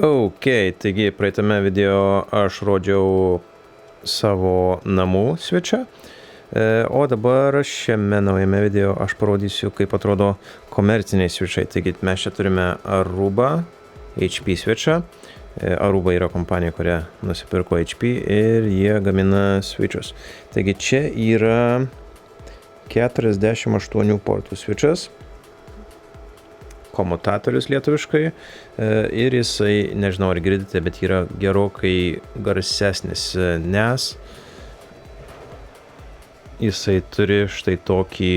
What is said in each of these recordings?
Ok, taigi praeitame video aš rodžiau savo namų switchą, o dabar šiame naujame video aš parodysiu, kaip atrodo komerciniai switchai. Taigi mes čia turime Aruba HP switchą. Aruba yra kompanija, kurią nusipirko HP ir jie gamina switchus. Taigi čia yra 48 portų switchas, komutatorius lietuviškai, ir jisai, nežinau ar girdite, bet yra gerokai garsesnis, nes jisai turi štai tokį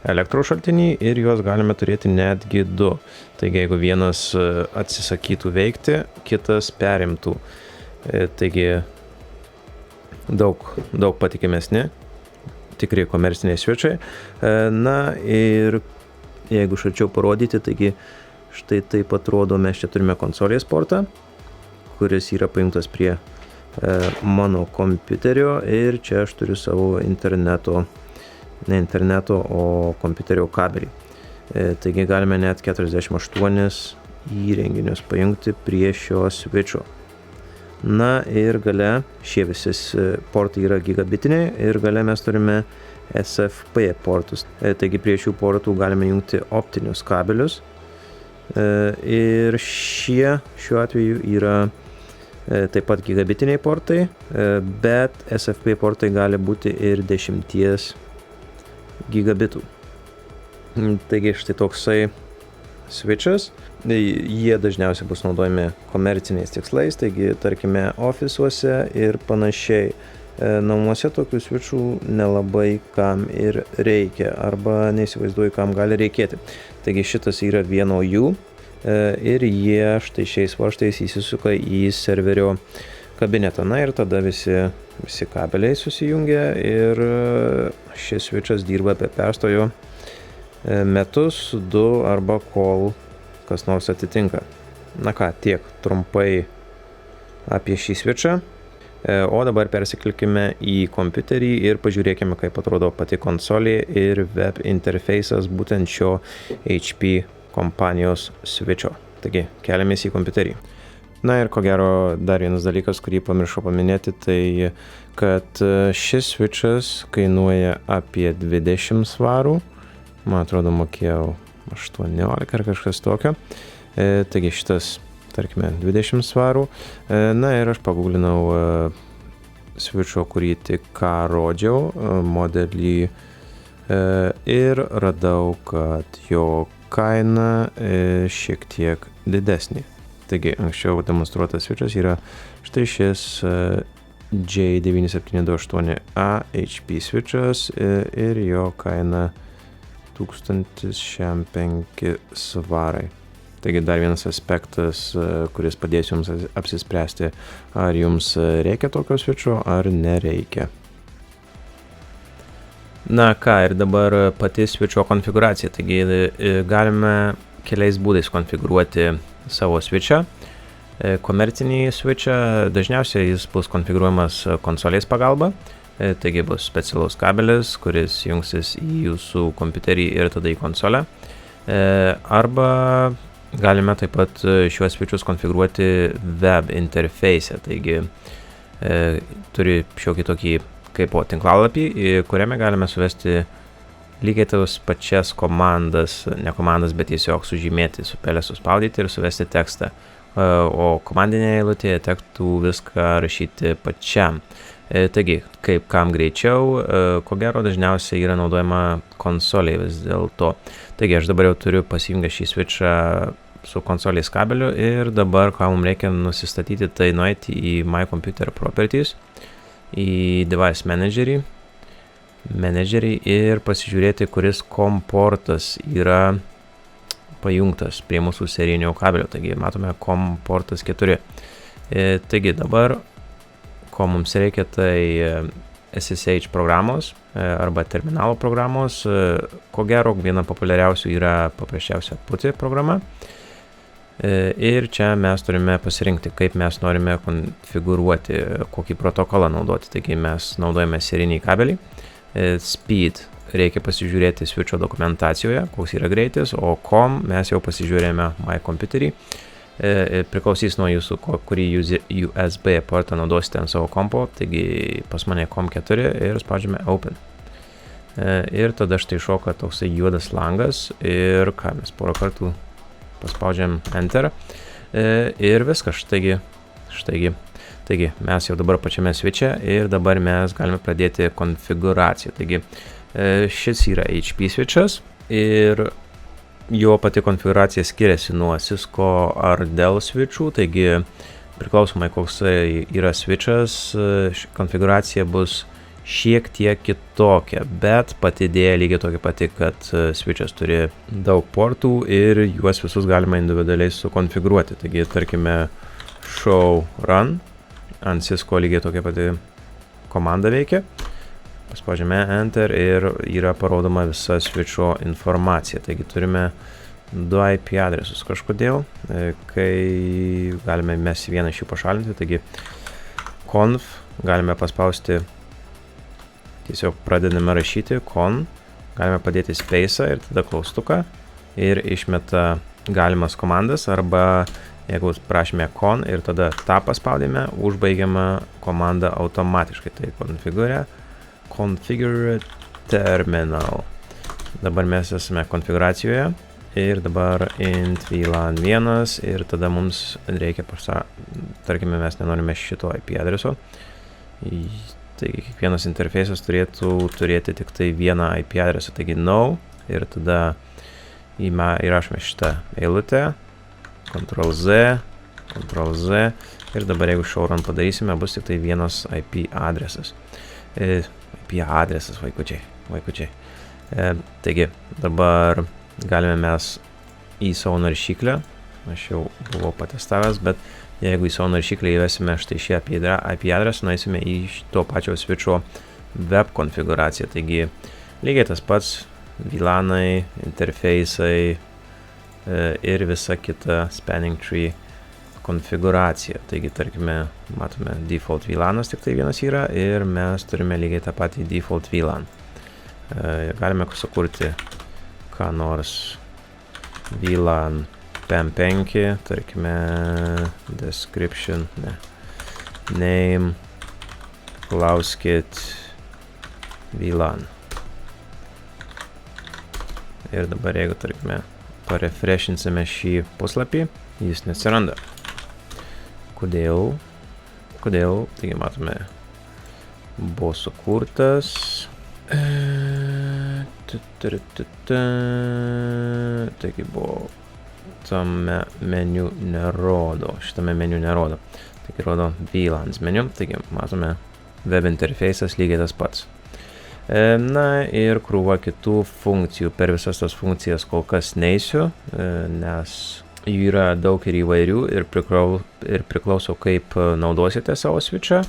elektros šaltinį ir juos galime turėti netgi du. Taigi jeigu vienas atsisakytų veikti, kitas perimtų. Taigi daug patikimesni, tikrai komerciniai switchai. Na ir jeigu šalčiau parodyti, taigi štai taip atrodo, mes čia turime konsolės portą, kuris yra paimtas prie mano kompiuterio ir čia aš turiu savo ne interneto, o kompiuterio kabelį. Taigi galime net 48 įrenginius pajungti prie šio switcho. Na ir gale, šie visi portai yra gigabitiniai ir gale mes turime SFP portus. Taigi prie šių portų galime jungti optinius kabelius. Ir šiuo atveju yra taip pat gigabitiniai portai, bet SFP portai gali būti ir 10 gigabitų. Taigi štai toksai switchas. Jie dažniausiai bus naudojami komerciniais tikslais, taigi tarkime ofisuose ir panašiai. Namuose tokių switchų nelabai kam ir reikia, arba neįsivaizduoju, kam gali reikėti. Taigi šitas yra vieno jų ir jie štai šiais varžtais įsisuka į serverio kabinetą. Na ir tada visi kabeliai susijungia ir šis switchas dirba be perstojo metus, 2 arba kol kas nors atitinka. Na ką, tiek trumpai apie šį switchą. O dabar persiklikime į kompiuterį ir pažiūrėkime, kaip atrodo pati konsolė ir web interfejsas būtent šio HP kompanijos switcho. Taigi, keliamės į kompiuterį. Na ir ko gero dar vienas dalykas, kurį pamiršau paminėti, tai kad šis switchas kainuoja apie 20 svarų. Man atrodo, mokėjau 18 ar kažkas tokio. Taigi šitas, tarkime, 20 svarų. Na ir aš paguglinau switcho, kurį tik ką rodžiau, modelį, ir radau, kad jo kaina šiek tiek didesnė. Taigi anksčiau demonstruotas switchas yra štai šis J9728A HP switchas ir jo kaina 1005 svarai. Taigi dar vienas aspektas, kuris padės jums apsispręsti, ar jums reikia tokio switcho, ar nereikia. Na ką, ir dabar pati switcho konfiguracija. Taigi galime keliais būdais konfigūruoti savo switchą. Komercinį switchą dažniausiai jis bus konfigūruojamas konsolės pagalba. Taigi bus specialus kabelis, kuris jungsis į jūsų kompiuterį ir tada į konsolę. Arba galime taip pat šiuos switchus konfigūruoti web interfejse. Taigi turi šiokį tokį kaip tinklalapį, kuriame galime suvesti lygiai tas pačias komandas, ne komandas, bet tiesiog sužymėti, su pele suspaudyti ir suvesti tekstą. O komandinėje eilutėje tektų viską rašyti pačiam. Taigi, kaip kam greičiau, ko gero dažniausiai yra naudojama konsolė vis dėlto. Taigi, aš dabar jau turiu pasijungę šį switchą su konsolės kabeliu ir dabar, ką mums reikia nusistatyti, tai nueiti į My Computer Properties, į Device Managerį ir pasižiūrėti, kuris COM portas yra pajungtas prie mūsų serijinio kabelio. Taigi, matome COM portas 4. Taigi, dabar ko mums reikia, tai SSH programos arba terminalo programos. Ko gero, viena populiariausių yra paprasčiausia PuTTY programa. Ir čia mes turime pasirinkti, kaip mes norime konfigūruoti, kokį protokolą naudoti. Taigi mes naudojame serinį kabelį. Speed reikia pasižiūrėti switcho dokumentacijoje, koks yra greitis, o COM mes jau pasižiūrėjome My Computerį. Priklausys nuo jūsų, kurį USB portą naudosite ant savo kompo, taigi pas mane COM4 ir spaudžiame Open. Ir tada štai šoka toksai juodas langas ir ką mes porą kartų paspaudžiam Enter ir viskas, taigi mes jau dabar pačiame switche ir dabar mes galime pradėti konfiguraciją. Taigi šis yra HP switchas ir jo pati konfiguracija skiriasi nuo Cisco ar Dell switchų, taigi priklausomai koks yra switchas, konfiguracija bus šiek tiek kitokia, bet pati idėja lygiai tokia pati, kad switchas turi daug portų ir juos visus galima individualiai sukonfigūruoti. Taigi, tarkime, show run, ant Cisco lygiai tokia pati komanda veikia. Paspaudžiame Enter ir yra parodoma visa switcho informacija. Taigi turime 2 IP adresus kažkodėl, kai galime mes vieną iš jų pašalinti. Taigi conf galime paspausti, tiesiog pradedame rašyti con, galime padėti space'ą ir tada klaustuką ir išmeta galimas komandas, arba jeigu prašome con ir tada tą paspaudėme, užbaigiama komanda automatiškai. Tai configure terminal. Dabar mes esame konfiguracijoje ir dabar int VLAN 1 ir tada mums reikia, tarkime, mes nenorime šito IP adreso. Taigi kiekvienas interfejsas turėtų turėti tik tai vieną IP adresą, taigi no ir tada įrašome šitą eilutę, Ctrl Z ir dabar jeigu show run padarysime, bus tik tai vienas IP adresas. IP adresas, vaikučiai. Taigi, dabar galime mes į savo naršyklę, aš jau buvau patestavęs, bet jeigu į savo naršyklę įvesime štai šį IP adresą, nueisime į to pačio switcho web konfiguraciją. Taigi, lygiai tas pats VLANai, interfejsai ir visa kita spanning tree konfiguracija. Taigi, tarkime, matome default VLANas, tik tai vienas yra ir mes turime lygiai tą patį default VLAN. Galime sukurti ką nors VLAN PAM5, tarkime, description, name, klauskit VLAN. Ir dabar jeigu, tarkime, parefreshinsime šį puslapį, jis neatsiranda. Kodėl? Taigi matome, buvo sukurtas. Taigi buvo tame meniu nerodo, šitame meniu nerodo. Taigi rodo VLANs meniu, taigi matome web interfejsas lygiai tas pats. Na ir krūva kitų funkcijų. Per visas tas funkcijas kol kas neisiu, nes jų yra daug ir įvairių ir priklauso kaip naudosite savo switchą.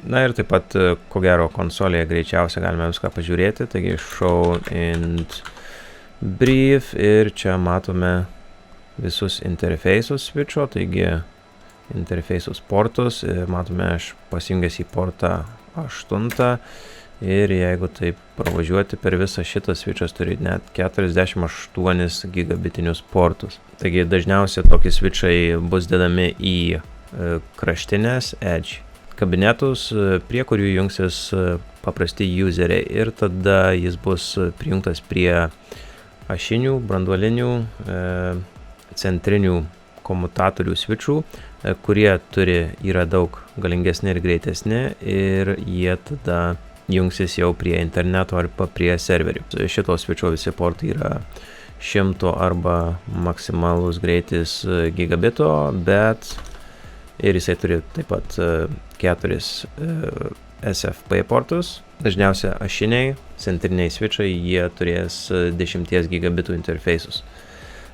Na ir taip pat, ko gero, konsolėje greičiausiai galime viską pažiūrėti. Taigi show int brief ir čia matome visus interfejsus switcho, taigi interfejsus portus. Matome, aš pasijungęs į portą 8 ir jeigu taip pravažiuoti per visą šitą switchas turi net 48 gigabitinius portus. Taigi dažniausiai tokie switchai bus dedami į kraštinės edge kabinetus, prie kurių jungsis paprasti useriai ir tada jis bus prijungtas prie ašinių, branduolinių, centrinių komutatorių switchų, kurie yra daug galingesni ir greitesni ir jie tada jungsis jau prie interneto arba prie serverių. Šito switcho visi portai yra 100 arba maksimalus greitis gigabito, bet ir jisai turi taip pat 4 SFP portus. Dažniausiai ašiniai, centriniai switchai, jie turės 10 gigabitų interfejsus.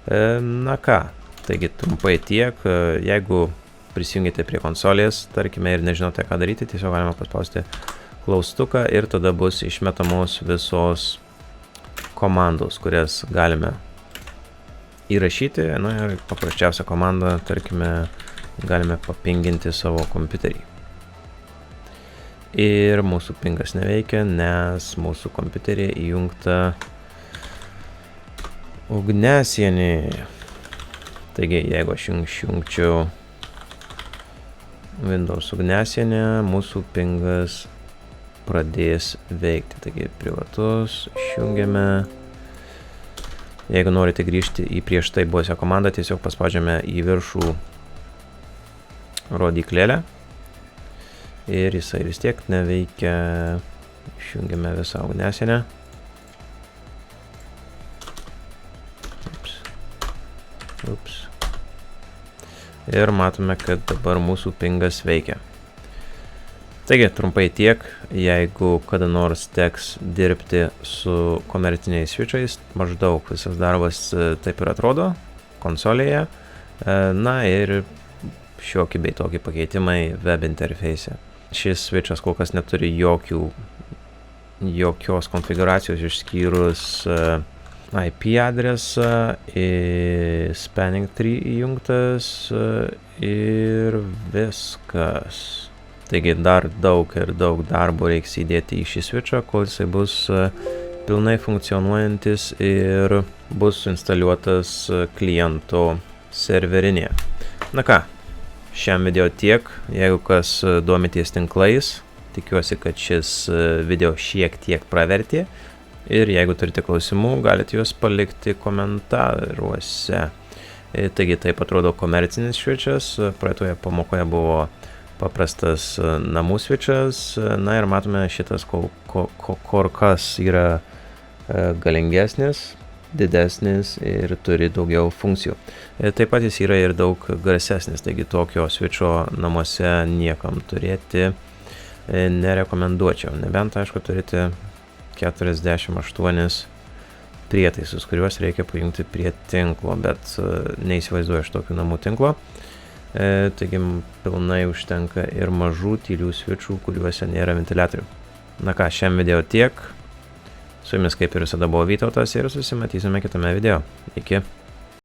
Na ką, taigi trumpai tiek. Jeigu prisijungite prie konsolės, tarkime, ir nežinote ką daryti, tiesiog galima paspausti klaustuką ir tada bus išmetamos visos komandos, kurias galime įrašyti. Na ir paprasčiausia komanda, tarkime, galime papinginti savo kompiuterį. Ir mūsų pingas neveikia, nes mūsų kompiuterį įjungta ugniasienė. Taigi, jeigu aš išjungčiau Windows ugnesienę, mūsų pingas pradės veikti. Taigi, privatus, išjungiame. Jeigu norite grįžti į prieš tai buvusią komandą, tiesiog paspaudžiame į viršų rodyklėlę. Ir jisai vis tiek neveikia. Išjungiame visą ugnesienę. Ups. Ir matome, kad dabar mūsų pingas veikia. Taigi, trumpai tiek, jeigu kada nors teks dirbti su komerciniais switchais, maždaug visas darbas taip ir atrodo konsolėje. Na ir šiokį bei tokį pakeitimai web interfeise. Šis switchas kol kas neturi jokios konfiguracijos išskyrus IP adresą, spanning tree įjungtas ir viskas. Taigi dar daug darbo reiks įdėti į šį switchą, kol jisai bus pilnai funkcionuojantis ir bus instaliuotas kliento serverinėje. Na ką, šiam video tiek. Jeigu kas domitės tinklais, tikiuosi, kad šis video šiek tiek pravertė. Ir jeigu turite klausimų, galite juos palikti komentaruose. Taigi taip atrodo komercinis switchas. Praeitoje pamokoje buvo paprastas namų switchas. Na ir matome, šitas kur kas yra galingesnis, didesnis ir turi daugiau funkcijų. Taip pat jis yra ir daug garsesnis, taigi tokio switcho namuose niekam turėti nerekomenduočiau. Nebent, aišku, turite 48 prietaisus, kuriuos reikia pajungti prie tinklo, bet neįsivaizduoju iš tokių namų tinklo. Taigi pilnai užtenka ir mažų tylių switchų, kuriuose nėra ventiliatorių. Na ką, šiam video tiek. Su jumis kaip ir visada buvo Vytautas ir susimatysime kitame video. Iki.